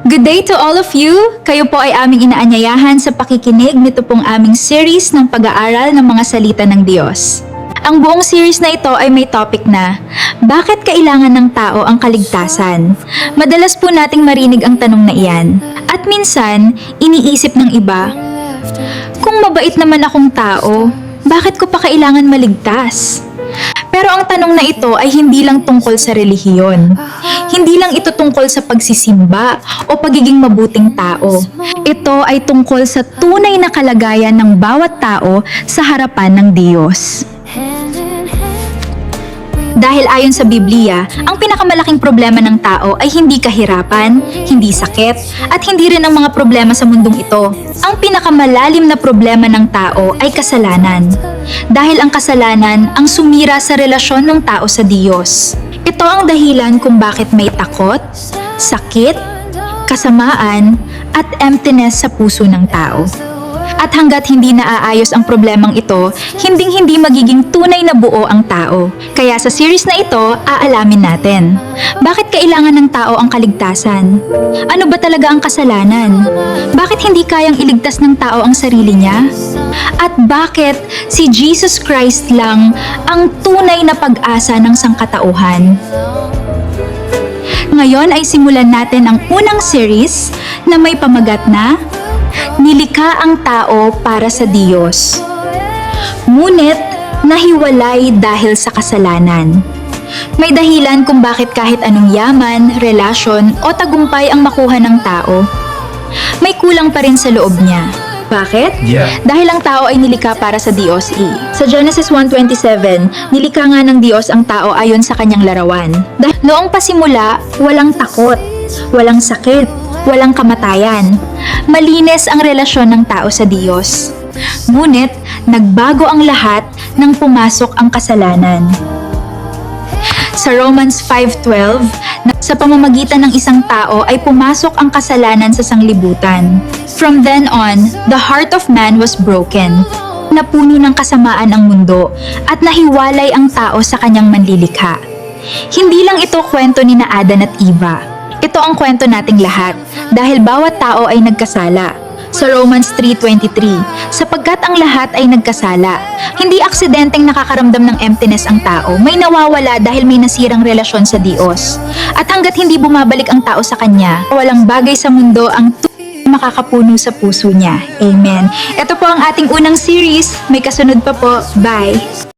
Good day to all of you! Kayo po ay aming inaanyayahan sa pakikinig nito pong aming series ng pag-aaral ng mga salita ng Diyos. Ang buong series na ito ay may topic na, bakit kailangan ng tao ang kaligtasan? Madalas po nating marinig ang tanong na iyan. At minsan, iniisip ng iba, kung mabait naman akong tao, bakit ko pa kailangan maligtas? Pero ang tanong na ito ay hindi lang tungkol sa relihiyon. Hindi lang ito tungkol sa pagsisimba o pagiging mabuting tao. Ito ay tungkol sa tunay na kalagayan ng bawat tao sa harapan ng Diyos. Dahil ayon sa Biblia, ang pinakamalaking problema ng tao ay hindi kahirapan, hindi sakit, at hindi rin ang mga problema sa mundong ito. Ang pinakamalalim na problema ng tao ay kasalanan. Dahil ang kasalanan ang sumira sa relasyon ng tao sa Diyos. Ito ang dahilan kung bakit may takot, sakit, kasamaan, at emptiness sa puso ng tao. At hanggat hindi naaayos ang problemang ito, hinding-hindi magiging tunay na buo ang tao. Kaya sa series na ito, aalamin natin. Bakit kailangan ng tao ang kaligtasan? Ano ba talaga ang kasalanan? Bakit hindi kayang iligtas ng tao ang sarili niya? At bakit si Jesus Christ lang ang tunay na pag-asa ng sangkatauhan? Ngayon ay simulan natin ang unang series na may pamagat na Nilikha ang tao para sa Diyos. Ngunit nahiwalay dahil sa kasalanan. May dahilan kung bakit kahit anong yaman, relasyon o tagumpay ang makuha ng tao, may kulang pa rin sa loob niya. Bakit? Dahil ang tao ay nilikha para sa Diyos. Sa Genesis 1:27, nilikha nga ng Diyos ang tao ayon sa kanyang larawan. Dahil noong pasimula, walang takot, walang sakit, walang kamatayan. Malinis ang relasyon ng tao sa Diyos. Ngunit, nagbago ang lahat nang pumasok ang kasalanan. Sa Romans 5:12, sa pamamagitan ng isang tao ay pumasok ang kasalanan sa sanglibutan. From then on, the heart of man was broken. Napuno ng kasamaan ang mundo at nahiwalay ang tao sa kanyang manlilikha. Hindi lang ito kwento ni na Adan at Eva. Ito ang kwento nating lahat dahil bawat tao ay nagkasala. Sa Romans 3:23, sapagkat ang lahat ay nagkasala. Hindi aksidenteng nakakaramdam ng emptiness ang tao, may nawawala dahil may nasirang relasyon sa Diyos. At hanggat hindi bumabalik ang tao sa Kanya, walang bagay sa mundo ang makakapuno sa puso niya. Amen. Ito po ang ating unang series. May kasunod pa po. Bye!